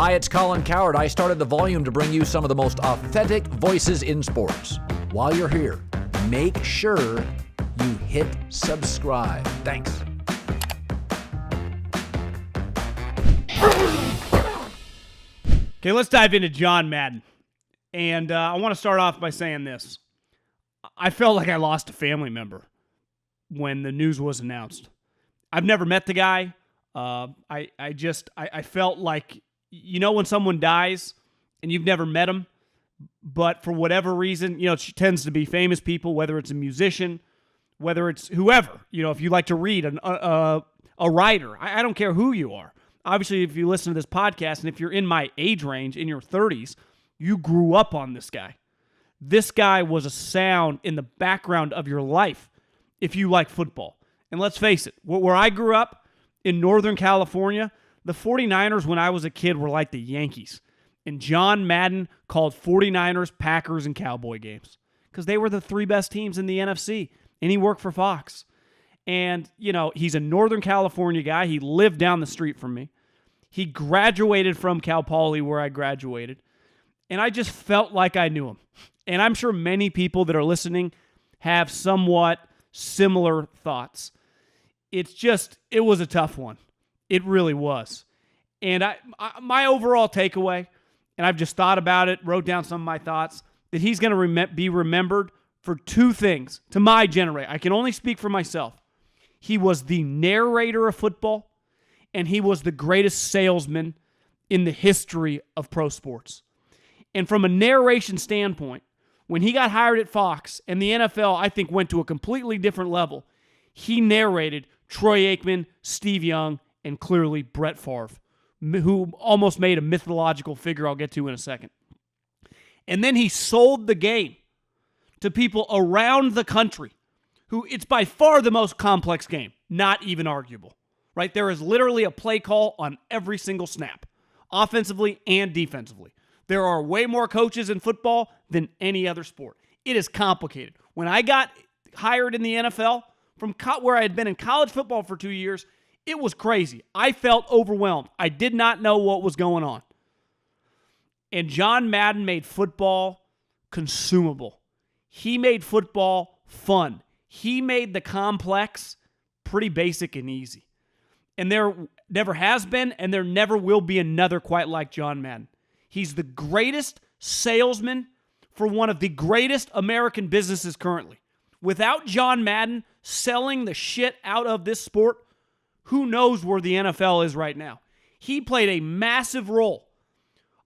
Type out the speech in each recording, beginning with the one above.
Hi, it's Colin Coward. I started The Volume to bring you some of the most authentic voices in sports. While you're here, make sure you hit subscribe. Thanks. Okay, let's dive into John Madden. And I want to start off by saying this. I felt like I lost a family member when the news was announced. I've never met the guy. I felt like, you know, when someone dies and you've never met him, but for whatever reason, you know, it tends to be famous people, whether it's a musician, whether it's whoever, you know, if you like to read a writer, I don't care who you are. Obviously, if you listen to this podcast and if you're in my age range, in your 30s, you grew up on this guy. This guy was a sound in the background of your life if you like football. And let's face it, where I grew up in Northern California, the 49ers when I was a kid were like the Yankees. And John Madden called 49ers, Packers, and Cowboy games because they were the three best teams in the NFC. And he worked for Fox. And, you know, he's a Northern California guy. He lived down the street from me. He graduated from Cal Poly where I graduated. And I just felt like I knew him. And I'm sure many people that are listening have somewhat similar thoughts. It was a tough one. It really was. And my overall takeaway, and I've just thought about it, wrote down some of my thoughts, that he's going to be remembered for two things to my generation. I can only speak for myself. He was the narrator of football, and he was the greatest salesman in the history of pro sports. And from a narration standpoint, when he got hired at Fox and the NFL, I think, went to a completely different level, he narrated Troy Aikman, Steve Young, and clearly Brett Favre, who almost made a mythological figure I'll get to in a second. And then he sold the game to people around the country who it's by far the most complex game, not even arguable, right? There is literally a play call on every single snap, offensively and defensively. There are way more coaches in football than any other sport. It is complicated. When I got hired in the NFL from where I had been in college football for 2 years, it was crazy. I felt overwhelmed. I did not know what was going on. And John Madden made football consumable. He made football fun. He made the complex pretty basic and easy. And there never has been, and there never will be another quite like John Madden. He's the greatest salesman for one of the greatest American businesses currently. Without John Madden selling the shit out of this sport, who knows where the NFL is right now? He played a massive role,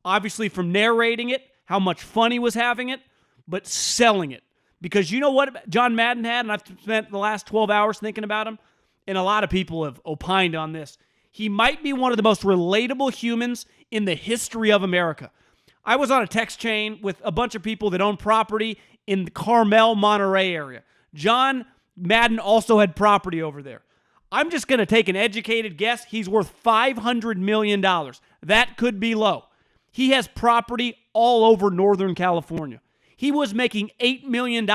obviously from narrating it, how much fun he was having it, but selling it. Because you know what John Madden had, and I've spent the last 12 hours thinking about him, and a lot of people have opined on this. He might be one of the most relatable humans in the history of America. I was on a text chain with a bunch of people that own property in the Carmel, Monterey area. John Madden also had property over there. I'm just going to take an educated guess. He's worth $500 million. That could be low. He has property all over Northern California. He was making $8 million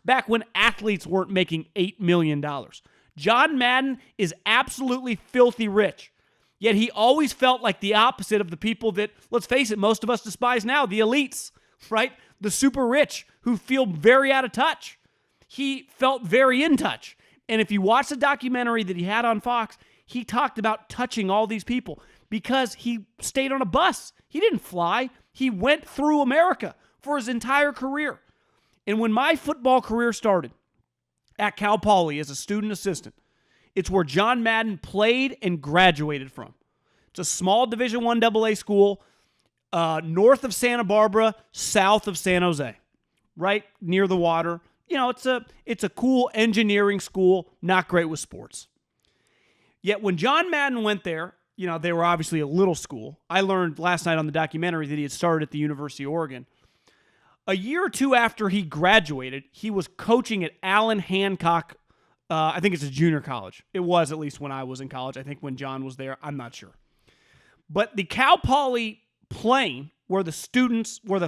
back when athletes weren't making $8 million. John Madden is absolutely filthy rich. Yet he always felt like the opposite of the people that, let's face it, most of us despise now, the elites, right? The super rich who feel very out of touch. He felt very in touch. And if you watch the documentary that he had on Fox, he talked about touching all these people because he stayed on a bus. He didn't fly. He went through America for his entire career. And when my football career started at Cal Poly as a student assistant, it's where John Madden played and graduated from. It's a small Division I AA school north of Santa Barbara, south of San Jose, right near the water. You know, it's a cool engineering school, not great with sports. Yet when John Madden went there, you know, they were obviously a little school. I learned last night on the documentary that he had started at the University of Oregon. A year or two after he graduated, he was coaching at Allen Hancock. I think it's a junior college. It was at least when I was in college. I think when John was there, I'm not sure. But the Cal Poly plane where the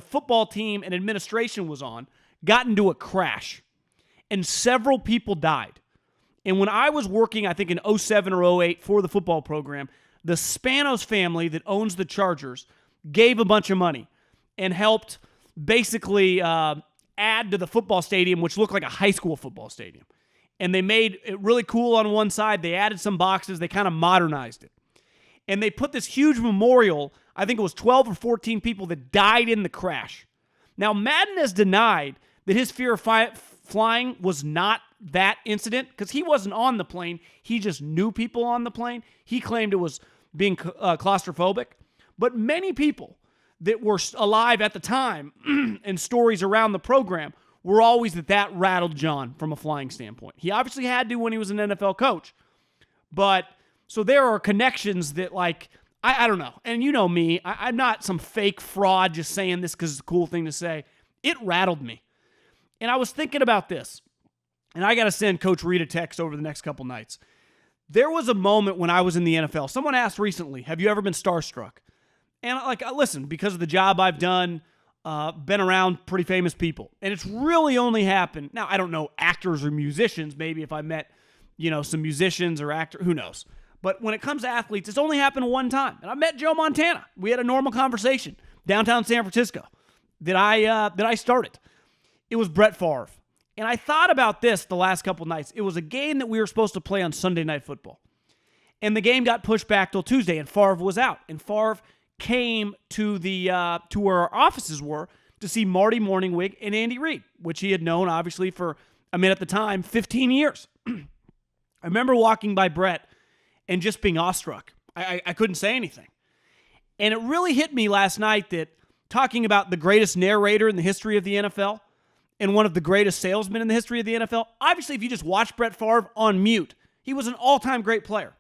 football team and administration was on, got into a crash. And several people died. And when I was working, I think in 07 or 08 for the football program, the Spanos family that owns the Chargers gave a bunch of money and helped basically add to the football stadium, which looked like a high school football stadium. And they made it really cool on one side. They added some boxes. They kind of modernized it. And they put this huge memorial. I think it was 12 or 14 people that died in the crash. Now, Madden has denied that his fear of flying was not that incident because he wasn't on the plane. He just knew people on the plane. He claimed it was being claustrophobic. But many people that were alive at the time and stories around the program were always that rattled John from a flying standpoint. He obviously had to when he was an NFL coach. But so there are connections that, like, I don't know. And you know me, I'm not some fake fraud just saying this because it's a cool thing to say. It rattled me. And I was thinking about this. And I got to send Coach Reed a text over the next couple nights. There was a moment when I was in the NFL. Someone asked recently, have you ever been starstruck? And listen, because of the job I've done, been around pretty famous people. And it's really only happened. Now, I don't know actors or musicians. Maybe if I met, some musicians or actors, who knows? But when it comes to athletes, it's only happened one time. And I met Joe Montana. We had a normal conversation downtown San Francisco that I started. It was Brett Favre. And I thought about this the last couple nights. It was a game that we were supposed to play on Sunday Night Football. And the game got pushed back till Tuesday, and Favre was out. And Favre came to to where our offices were to see Marty Morningwig and Andy Reid, which he had known, obviously, for, at the time, 15 years. I remember walking by Brett and just being awestruck. I couldn't say anything. And it really hit me last night that talking about the greatest narrator in the history of the NFL and one of the greatest salesmen in the history of the NFL, obviously, if you just watch Brett Favre on mute, he was an all-time great player.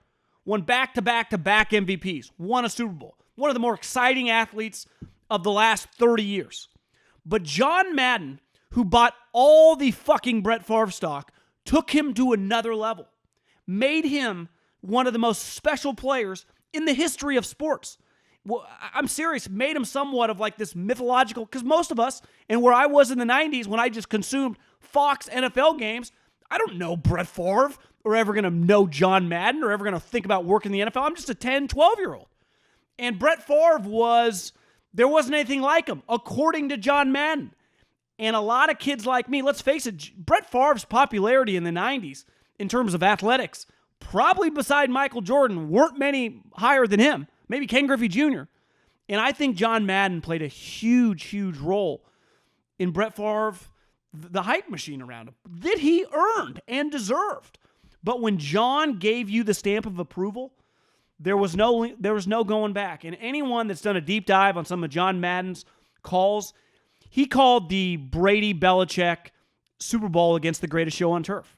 Won back-to-back-to-back MVPs. Won a Super Bowl. One of the more exciting athletes of the last 30 years. But John Madden, who bought all the fucking Brett Favre stock, took him to another level. Made him one of the most special players in the history of sports. Well, I'm serious, made him somewhat of like this mythological, because most of us, and where I was in the 90s when I just consumed Fox NFL games, I don't know Brett Favre or ever going to know John Madden or ever going to think about working in the NFL. I'm just a 10, 12-year-old. And Brett Favre there wasn't anything like him, according to John Madden. And a lot of kids like me, let's face it, Brett Favre's popularity in the 90s in terms of athletics, probably beside Michael Jordan, weren't many higher than him. Maybe Ken Griffey Jr. And I think John Madden played a huge, huge role in Brett Favre, the hype machine around him, that he earned and deserved. But when John gave you the stamp of approval, there was no going back. And anyone that's done a deep dive on some of John Madden's calls, he called the Brady-Belichick Super Bowl against the greatest show on turf.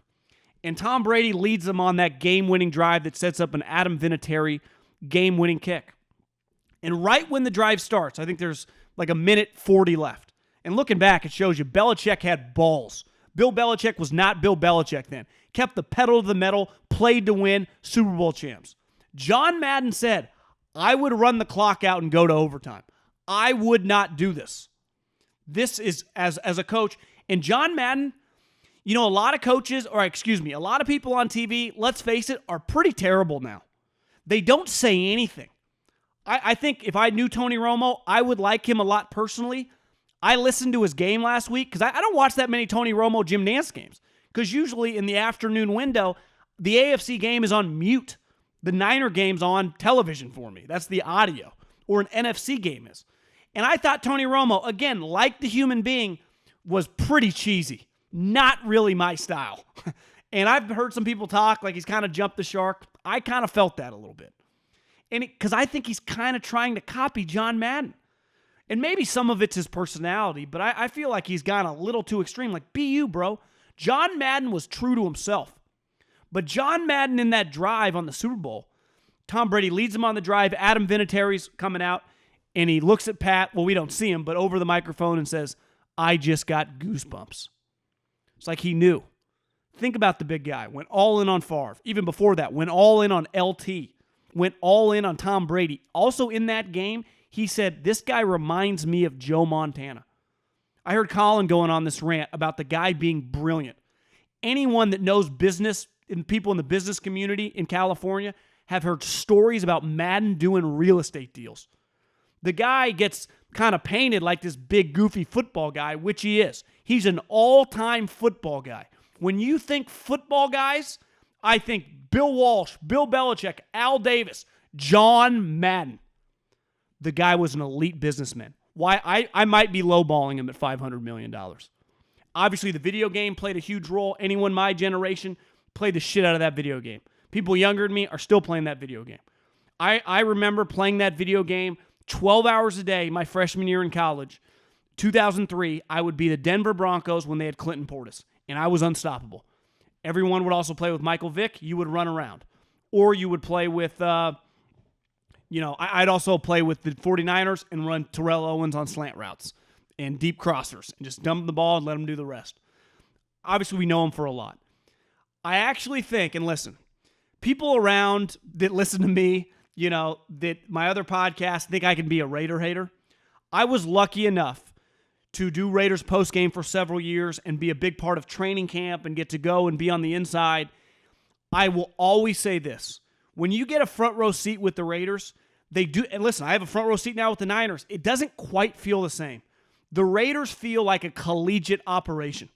And Tom Brady leads them on that game-winning drive that sets up an Adam Vinatieri game-winning kick. And right when the drive starts, I think there's like a minute 40 left. And looking back, it shows you Belichick had balls. Bill Belichick was not Bill Belichick then. Kept the pedal to the metal, played to win, Super Bowl champs. John Madden said, I would run the clock out and go to overtime. I would not do this. This is, as a coach, and John Madden, a lot of coaches, a lot of people on TV, let's face it, are pretty terrible now. They don't say anything. I think if I knew Tony Romo, I would like him a lot personally. I listened to his game last week because I don't watch that many Tony Romo Jim Nance games because usually in the afternoon window, the AFC game is on mute. The Niner game's on television for me. That's the audio. Or an NFC game is. And I thought Tony Romo, again, like the human being, was pretty cheesy. Not really my style. And I've heard some people talk like he's kind of jumped the shark. I kind of felt that a little bit. And because I think he's kind of trying to copy John Madden. And maybe some of it's his personality, but I feel like he's gone a little too extreme. Like, be you, bro. John Madden was true to himself. But John Madden in that drive on the Super Bowl, Tom Brady leads him on the drive. Adam Vinatieri's coming out, and he looks at Pat. Well, we don't see him, but over the microphone and says, I just got goosebumps. It's like he knew. Think about the big guy. Went all in on Favre. Even before that, went all in on LT. Went all in on Tom Brady. Also in that game, he said, this guy reminds me of Joe Montana. I heard Colin going on this rant about the guy being brilliant. Anyone that knows business and people in the business community in California have heard stories about Madden doing real estate deals. The guy gets kind of painted like this big, goofy football guy, which he is. He's an all-time football guy. When you think football guys, I think Bill Walsh, Bill Belichick, Al Davis, John Madden. The guy was an elite businessman. Why? I might be lowballing him at $500 million. Obviously, the video game played a huge role. Anyone my generation played the shit out of that video game. People younger than me are still playing that video game. I remember playing that video game 12 hours a day my freshman year in college. 2003, I would be the Denver Broncos when they had Clinton Portis, and I was unstoppable. Everyone would also play with Michael Vick. You would run around. Or you would play with, I'd also play with the 49ers and run Terrell Owens on slant routes and deep crossers and just dump the ball and let them do the rest. Obviously, we know him for a lot. I actually think, and listen, people around that listen to me, that my other podcast think I can be a Raider hater. I was lucky enough to do Raiders postgame for several years and be a big part of training camp and get to go and be on the inside. I will always say this. When you get a front row seat with the Raiders, they do, and listen, I have a front row seat now with the Niners. It doesn't quite feel the same. The Raiders feel like a collegiate operation.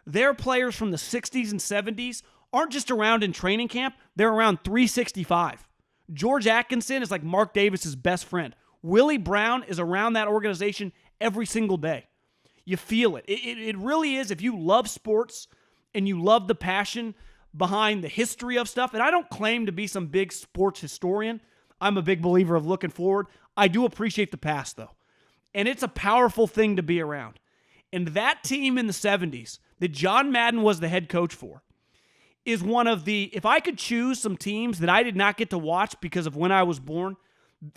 Their players from the 60s and 70s aren't just around in training camp, they're around 365. George Atkinson is like Mark Davis's best friend. Willie Brown is around that organization every single day. You feel it. It really is. If you love sports and you love the passion behind the history of stuff, and I don't claim to be some big sports historian. I'm a big believer of looking forward. I do appreciate the past, though. And it's a powerful thing to be around. And that team in the 70s that John Madden was the head coach for is one of the, if I could choose some teams that I did not get to watch because of when I was born,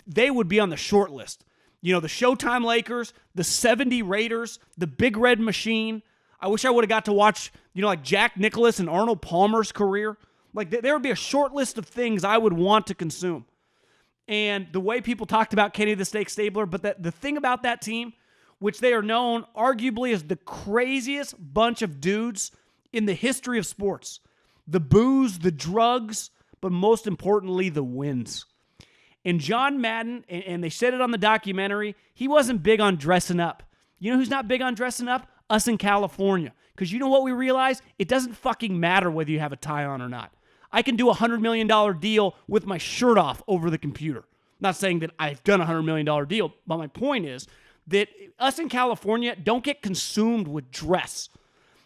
they would be on the short list. The Showtime Lakers, the 70 Raiders, the Big Red Machine. I wish I would have got to watch, like Jack Nicklaus and Arnold Palmer's career. Like there would be a short list of things I would want to consume. And the way people talked about Kenny the Snake Stabler, but the thing about that team, which they are known arguably as the craziest bunch of dudes in the history of sports. The booze, the drugs, but most importantly, the wins. And John Madden, and they said it on the documentary, he wasn't big on dressing up. You know who's not big on dressing up? Us in California. Because you know what we realize? It doesn't fucking matter whether you have a tie on or not. I can do a $100 million deal with my shirt off over the computer. Not saying that I've done a $100 million deal, but my point is that us in California don't get consumed with dress.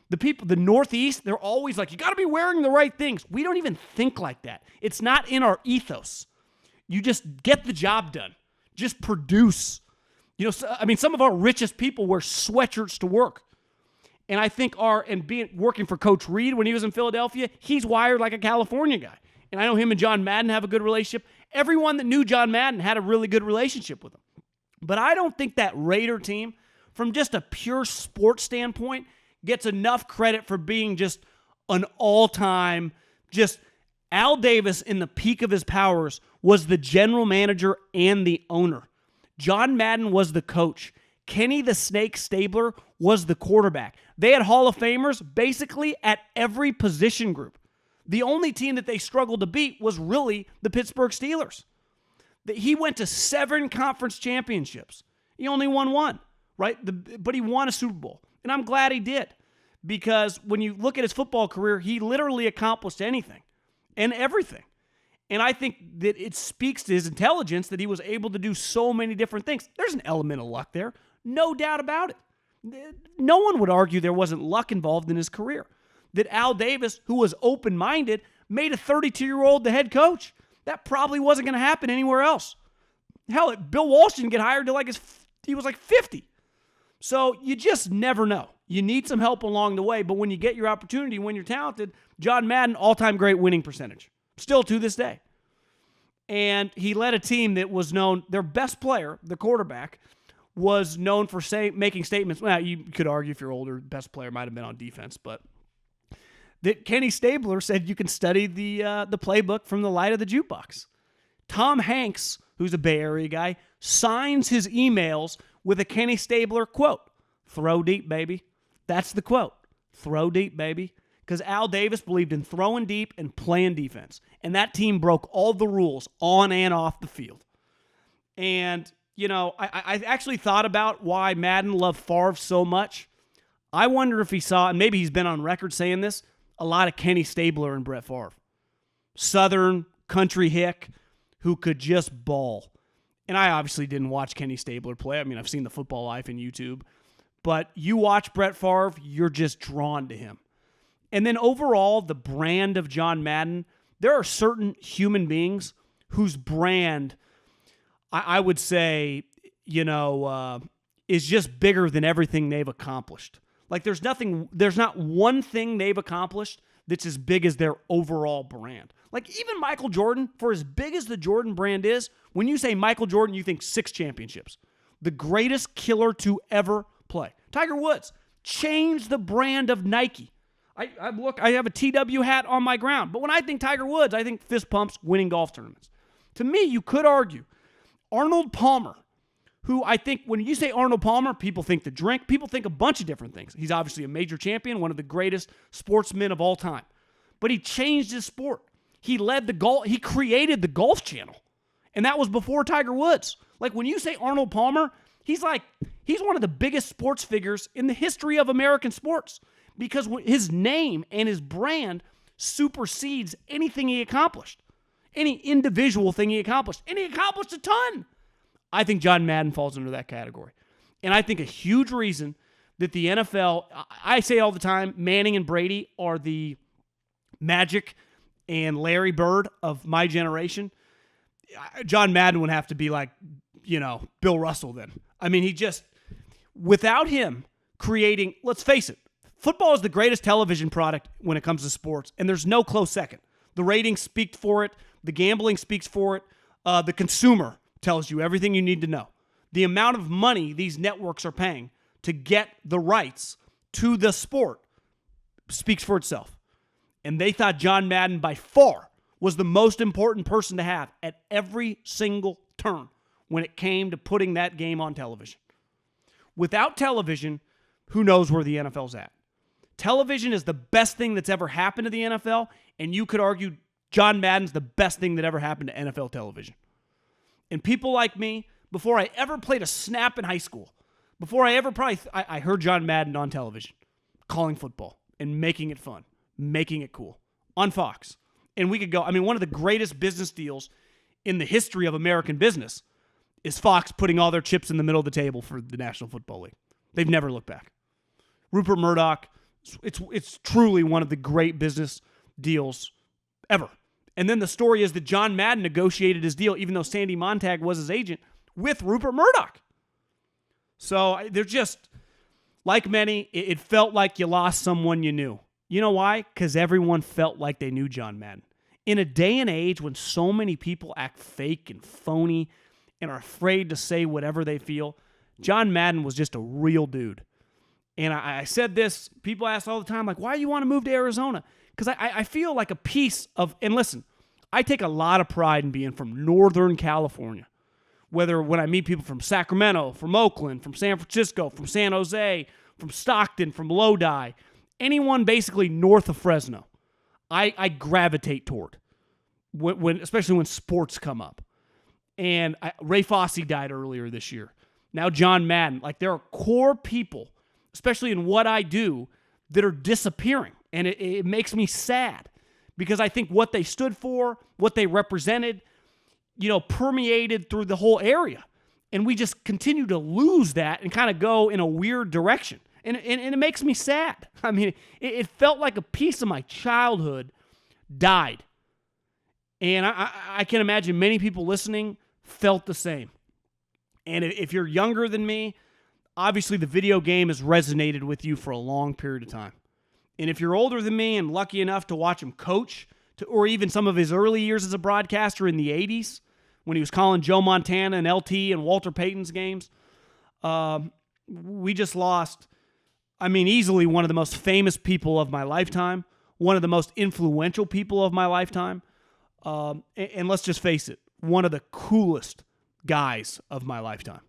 The people, the Northeast, they're always like, you got to be wearing the right things. We don't even think like that. It's not in our ethos. You just get the job done. Just produce. Some of our richest people wear sweatshirts to work. And I think working for Coach Reed when he was in Philadelphia, he's wired like a California guy. And I know him and John Madden have a good relationship. Everyone that knew John Madden had a really good relationship with him. But I don't think that Raider team, from just a pure sports standpoint, gets enough credit for being just an all-time, just Al Davis in the peak of his powers was the general manager and the owner. John Madden was the coach. Kenny the Snake Stabler was the quarterback. They had Hall of Famers basically at every position group. The only team that they struggled to beat was really the Pittsburgh Steelers. He went to 7 conference championships. He only won 1, right? But he won a Super Bowl. And I'm glad he did. Because when you look at his football career, he literally accomplished anything and everything. And I think that it speaks to his intelligence that he was able to do so many different things. There's an element of luck there. No doubt about it. No one would argue there wasn't luck involved in his career. That Al Davis, who was open-minded, made a 32-year-old the head coach. That probably wasn't going to happen anywhere else. Hell, Bill Walsh didn't get hired till he was like 50. So you just never know. You need some help along the way, but when you get your opportunity, when you're talented, John Madden, all-time great winning percentage. Still to this day. And he led a team that was known, their best player, the quarterback, was known for making statements. Well, you could argue if you're older, best player might have been on defense, but that Kenny Stabler said you can study the playbook from the light of the jukebox. Tom Hanks, who's a Bay Area guy, signs his emails with a Kenny Stabler quote. Throw deep, baby. That's the quote. Throw deep, baby. because Al Davis believed in throwing deep and playing defense. And that team broke all the rules on and off the field. And, I actually thought about why Madden loved Favre so much. I wonder if he saw, and maybe he's been on record saying this, a lot of Kenny Stabler and Brett Favre. Southern country hick who could just ball. And I obviously didn't watch Kenny Stabler play. I mean, I've seen the Football Life on YouTube. But you watch Brett Favre, you're just drawn to him. And then overall, the brand of John Madden, there are certain human beings whose brand, I would say, is just bigger than everything they've accomplished. Like there's not one thing they've accomplished that's as big as their overall brand. Like even Michael Jordan, for as big as the Jordan brand is, when you say Michael Jordan, you think 6 championships. The greatest killer to ever play. Tiger Woods changed the brand of Nike. I have a TW hat on my ground. But when I think Tiger Woods, I think fist pumps, winning golf tournaments. To me, you could argue Arnold Palmer, who I think when you say Arnold Palmer, people think the drink. People think a bunch of different things. He's obviously a major champion, one of the greatest sportsmen of all time. But he changed his sport. He created the Golf Channel. And that was before Tiger Woods. Like when you say Arnold Palmer, he's one of the biggest sports figures in the history of American sports because his name and his brand supersedes anything he accomplished, any individual thing he accomplished. And he accomplished a ton. I think John Madden falls under that category. And I think a huge reason that the NFL, I say all the time, Manning and Brady are the Magic and Larry Bird of my generation. John Madden would have to be like, Bill Russell then. I mean, without him creating, let's face it, football is the greatest television product when it comes to sports, and there's no close second. The ratings speak for it. The gambling speaks for it. The consumer tells you everything you need to know. The amount of money these networks are paying to get the rights to the sport speaks for itself. And they thought John Madden by far was the most important person to have at every single turn when it came to putting that game on television. Without television, who knows where the NFL's at? Television is the best thing that's ever happened to the NFL, and you could argue John Madden's the best thing that ever happened to NFL television. And people like me, before I ever played a snap in high school, before I ever I heard John Madden on television, calling football and making it fun, making it cool, on Fox. And we could go, one of the greatest business deals in the history of American business is Fox putting all their chips in the middle of the table for the National Football League. They've never looked back. Rupert Murdoch, it's truly one of the great business deals ever. And then the story is that John Madden negotiated his deal, even though Sandy Montag was his agent, with Rupert Murdoch. So they're just, like many, it felt like you lost someone you knew. You know why? Because everyone felt like they knew John Madden. In a day and age when so many people act fake and phony and are afraid to say whatever they feel, John Madden was just a real dude. And I said this, people ask all the time, like, why do you want to move to Arizona? Because I feel like a piece of, and listen, I take a lot of pride in being from Northern California. Whether when I meet people from Sacramento, from Oakland, from San Francisco, from San Jose, from Stockton, from Lodi, anyone basically north of Fresno, I gravitate toward, especially when sports come up. And Ray Fosse died earlier this year. Now John Madden. Like there are core people, especially in what I do, that are disappearing. And it makes me sad because I think what they stood for, what they represented, permeated through the whole area. And we just continue to lose that and kind of go in a weird direction. And it makes me sad. I mean, it felt like a piece of my childhood died. And I can imagine many people listening felt the same. And if you're younger than me, obviously the video game has resonated with you for a long period of time. And if you're older than me and lucky enough to watch him coach, or even some of his early years as a broadcaster in the 80s, when he was calling Joe Montana and LT and Walter Payton's games, we just lost, easily one of the most famous people of my lifetime, one of the most influential people of my lifetime, and let's just face it, one of the coolest guys of my lifetime.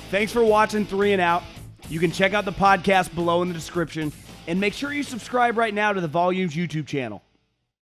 Thanks for watching 3 and Out. You can check out the podcast below in the description. And make sure you subscribe right now to the Volumes YouTube channel.